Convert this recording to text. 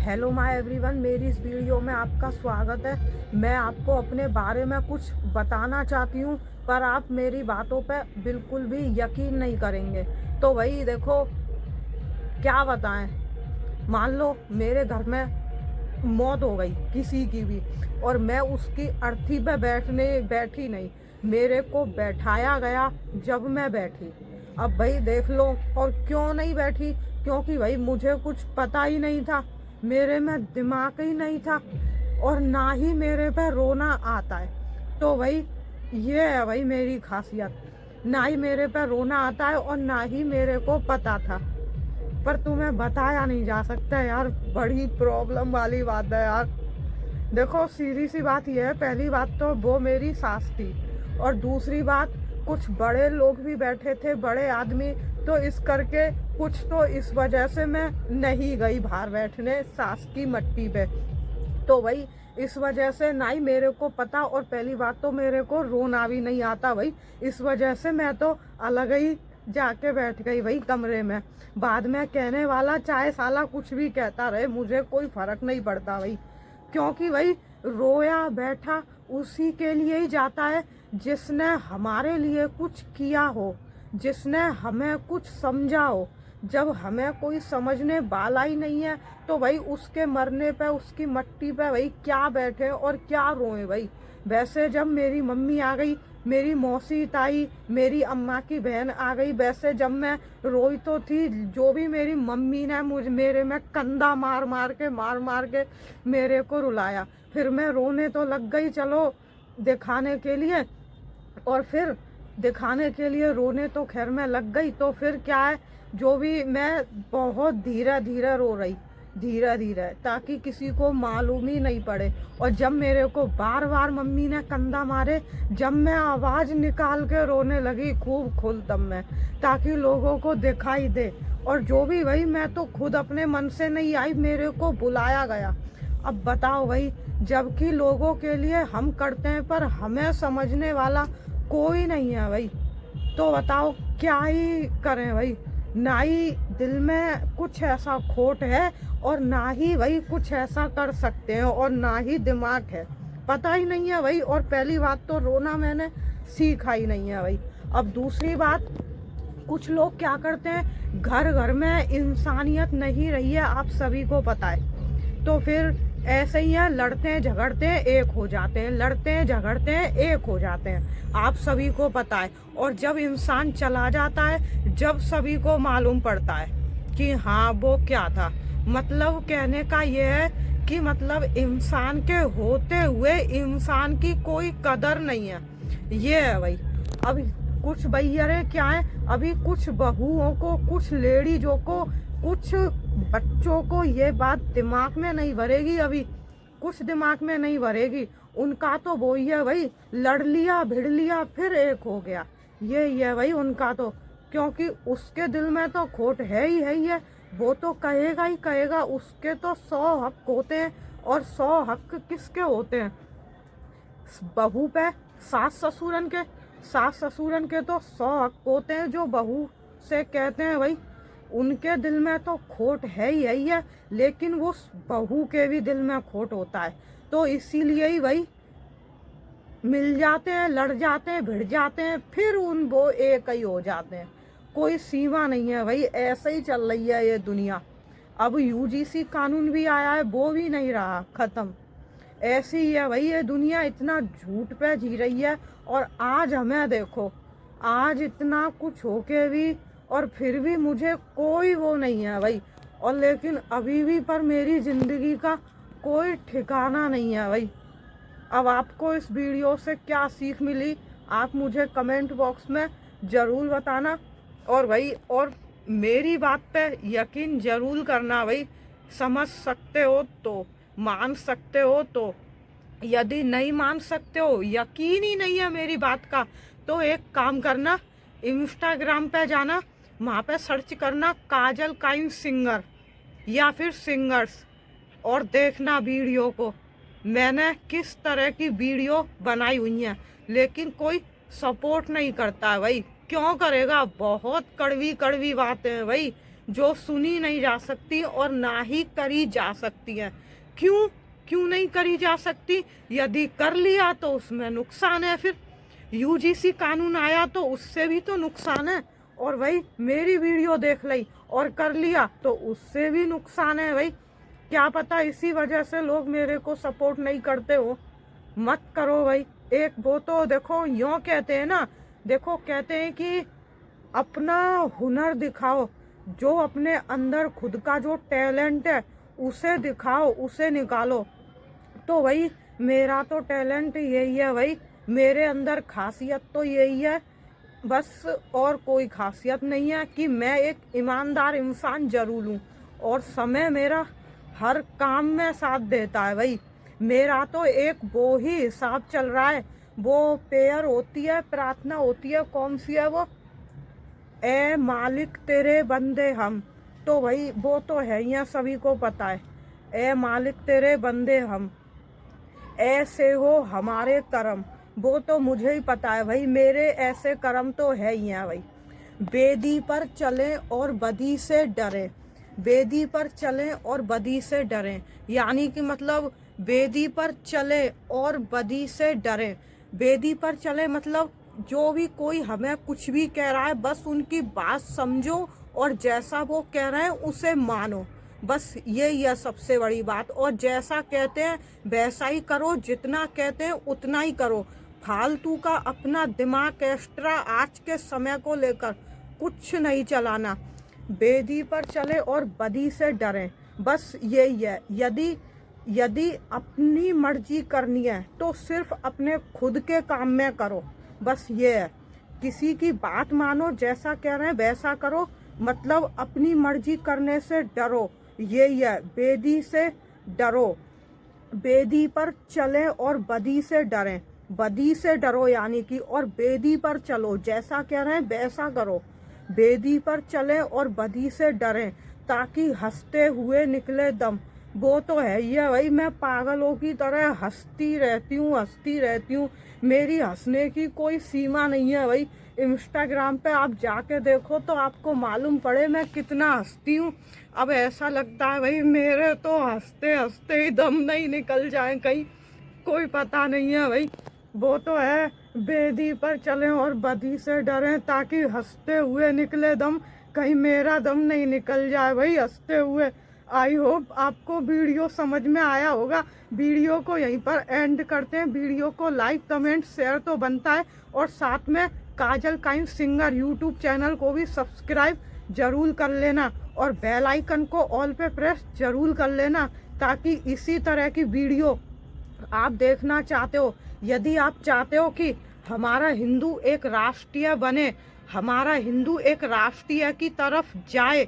Hello my everyone, मेरी इस video में आपका स्वागत है। मैं आपको अपने बारे में कुछ बताना चाहती हूँ, पर आप मेरी बातों पे बिल्कुल भी यकीन नहीं करेंगे। तो वही देखो, क्या बताएं। मान लो मेरे घर में मौत हो गई किसी की भी, और मैं उसकी अर्थी पे बैठी नहीं, मेरे को बैठाया गया। जब मैं बैठी, अब भाई देख लो। और क्यों नहीं बैठी? क्योंकि भाई मुझे कुछ पता ही नहीं था, मेरे में दिमाग ही नहीं था, और ना ही मेरे पे रोना आता है। तो भाई ये है भाई मेरी खासियत, ना ही मेरे पे रोना आता है और ना ही मेरे को पता था। पर तुम्हें बताया नहीं जा सकता यार, बड़ी प्रॉब्लम वाली बात है यार। देखो सीधी सी बात यह है, पहली बात तो वो मेरी सास थी, और दूसरी बात कुछ बड़े लोग भी बैठे थे, बड़े आदमी। तो इस करके कुछ तो इस वजह से मैं नहीं गई बाहर बैठने सास की मट्टी पे। तो भाई इस वजह से ना ही मेरे को पता, और पहली बात तो मेरे को रोना भी नहीं आता भाई। इस वजह से मैं तो अलग ही जाके बैठ गई भाई कमरे में। बाद में कहने वाला चाहे साला कुछ भी कहता रहे, मुझे कोई फर्क नहीं पड़ता भाई। क्योंकि भाई रोया बैठा उसी के लिए ही जाता है जिसने हमारे लिए कुछ किया हो, जिसने हमें कुछ समझा हो। जब हमें कोई समझने वाला ही नहीं है, तो भाई उसके मरने पे, उसकी मट्टी पे भाई क्या बैठे और क्या रोए भाई। वैसे जब मेरी मम्मी आ गई, मेरी मौसी ताई, मेरी अम्मा की बहन आ गई, वैसे जब मैं रोई तो थी। जो भी मेरी मम्मी ने मेरे में कंधा मार मार के मेरे को रुलाया, फिर मैं रोने तो लग गई, चलो दिखाने के लिए। और फिर दिखाने के लिए रोने तो खैर मैं लग गई। तो फिर क्या है, जो भी मैं बहुत धीरे धीरे रो रही, धीरे धीरे, ताकि किसी को मालूम ही नहीं पड़े। और जब मेरे को बार बार मम्मी ने कंधा मारे, जब मैं आवाज़ निकाल के रोने लगी खूब खुल दम में, ताकि लोगों को दिखाई दे। और जो भी भाई, मैं तो खुद अपने मन से नहीं आई, मेरे को बुलाया गया। अब बताओ भाई, जबकि लोगों के लिए हम करते हैं, पर हमें समझने वाला कोई नहीं है भाई। तो बताओ क्या ही करें भाई। ना ही दिल में कुछ ऐसा खोट है, और ना ही भाई कुछ ऐसा कर सकते हैं, और ना ही दिमाग है, पता ही नहीं है भाई। और पहली बात तो रोना मैंने सीखा ही नहीं है भाई। अब दूसरी बात, कुछ लोग क्या करते हैं, घर घर में इंसानियत नहीं रही है, आप सभी को पता है। तो फिर ऐसे ही है, लड़ते हैं झगड़ते हैं एक हो जाते हैं, लड़ते हैं झगड़ते हैं एक हो जाते हैं, आप सभी को पता है। और जब इंसान चला जाता है, जब सभी को मालूम पड़ता है कि हाँ वो क्या था। मतलब कहने का ये है कि मतलब इंसान के होते हुए इंसान की कोई कदर नहीं है, ये है भाई। अब कुछ भैया क्या है, अभी कुछ बहुओं को, कुछ लेडीजों को, कुछ बच्चों को ये बात दिमाग में नहीं भरेगी, अभी कुछ दिमाग में नहीं भरेगी। उनका तो वो ही है भाई, लड़ लिया भिड़ लिया फिर एक हो गया, ये है भाई उनका तो। क्योंकि उसके दिल में तो खोट है ही है, वो तो कहेगा ही कहेगा। उसके तो 100 हक होते हैं, और 100 हक किसके होते हैं? बहू पे, सास ससुरन के तो 100 हक होते हैं, जो बहू से कहते हैं भाई। उनके दिल में तो खोट है ही है, लेकिन वो बहू के भी दिल में खोट होता है। तो इसीलिए ही भाई मिल जाते हैं, लड़ जाते हैं, भिड़ जाते हैं, फिर वो एक ही हो जाते हैं। कोई सीमा नहीं है भाई, ऐसे ही चल रही है ये दुनिया। अब यूजीसी कानून भी आया है, वो भी नहीं रहा, खत्म। ऐसी ही है भाई ये दुनिया, इतना झूठ पे जी रही है। और आज हमें देखो, आज इतना कुछ होके भी, और फिर भी मुझे कोई वो नहीं है भाई। और लेकिन अभी भी पर मेरी ज़िंदगी का कोई ठिकाना नहीं है भाई। अब आपको इस वीडियो से क्या सीख मिली, आप मुझे कमेंट बॉक्स में ज़रूर बताना। और भाई, और मेरी बात पे यकीन ज़रूर करना भाई। समझ सकते हो तो, मान सकते हो तो, यदि नहीं मान सकते हो, यकीन ही नहीं है मेरी बात का, तो एक काम करना, इंस्टाग्राम पे जाना, वहाँ पे सर्च करना काजल काइन सिंगर या फिर सिंगर्स, और देखना वीडियो को। मैंने किस तरह की वीडियो बनाई हुई है, लेकिन कोई सपोर्ट नहीं करता है भाई। क्यों करेगा? बहुत कड़वी कड़वी बातें हैं भाई, जो सुनी नहीं जा सकती और ना ही करी जा सकती है। क्यों क्यों नहीं करी जा सकती? यदि कर लिया तो उसमें नुकसान है, फिर यूजीसी कानून आया तो उससे भी तो नुकसान है। और भाई मेरी वीडियो देख ली और कर लिया तो उससे भी नुकसान है। भाई क्या पता इसी वजह से लोग मेरे को सपोर्ट नहीं करते हो। मत करो भाई। एक वो तो देखो यूँ कहते हैं ना, देखो कहते हैं कि अपना हुनर दिखाओ, जो अपने अंदर खुद का जो टैलेंट है उसे दिखाओ, उसे निकालो। तो भाई मेरा तो टैलेंट यही है भाई, मेरे अंदर खासियत तो यही है बस, और कोई खासियत नहीं है कि मैं एक ईमानदार इंसान जरूर हूँ और समय मेरा हर काम में साथ देता है। भाई मेरा तो एक वो ही हिसाब चल रहा है, वो प्रेयर होती है, प्रार्थना होती है, कौन सी है वो, ए मालिक तेरे बंदे हम। तो भाई वो तो है ही, सभी को पता है, ए मालिक तेरे बंदे हम, ऐसे हो हमारे कर्म। वो तो मुझे ही पता है भाई, मेरे ऐसे कर्म तो है ही हैं भाई। बेदी पर चलें और बदी से डरें, बेदी पर चलें और बदी से डरें, यानी कि मतलब बेदी पर चले और बदी से डरें। बेदी पर चले मतलब जो भी कोई हमें कुछ भी कह रहा है बस उनकी बात समझो और जैसा वो कह रहे हैं उसे मानो, बस यही है सबसे बड़ी बात। और जैसा कहते हैं वैसा ही करो, जितना कहते हैं उतना ही करो। फालतू का अपना दिमाग एक्स्ट्रा आज के समय को लेकर कुछ नहीं चलाना। बेदी पर चले और बदी से डरें, बस यही है। यदि अपनी मर्जी करनी है तो सिर्फ अपने खुद के काम में करो, बस ये है। किसी की बात मानो, जैसा कह रहे हैं वैसा करो, मतलब अपनी मर्जी करने से डरो, यही है। बेदी से डरो, बेदी पर चलें और बदी से डरें, बदी से डरो यानी कि, और बेदी पर चलो, जैसा कह रहे हैं वैसा करो। बेदी पर चलें और बदी से डरें ताकि हंसते हुए निकले दम। वो तो है ही है भाई, मैं पागलों की तरह हंसती रहती हूँ। मेरी हंसने की कोई सीमा नहीं है भाई। इंस्टाग्राम पे आप जाके देखो तो आपको मालूम पड़े मैं कितना हंसती हूँ। अब ऐसा लगता है भाई मेरे तो हंसते हंसते ही दम नहीं निकल जाए कहीं, कोई पता नहीं है भाई। वो तो है, बेदी पर चलें और बदी से डरें ताकि हंसते हुए निकले दम, कहीं मेरा दम नहीं निकल जाए भाई हंसते हुए। आई होप आपको वीडियो समझ में आया होगा। वीडियो को यहीं पर एंड करते हैं। वीडियो को लाइक कमेंट शेयर तो बनता है, और साथ में काजल काइन सिंगर यूट्यूब चैनल को भी सब्सक्राइब जरूर कर लेना, और बेल आइकन को ऑल पे प्रेस जरूर कर लेना ताकि इसी तरह की वीडियो आप देखना चाहते हो। यदि आप चाहते हो कि हमारा हिंदू एक राष्ट्रीय बने, हमारा हिंदू एक राष्ट्रीय की तरफ जाए,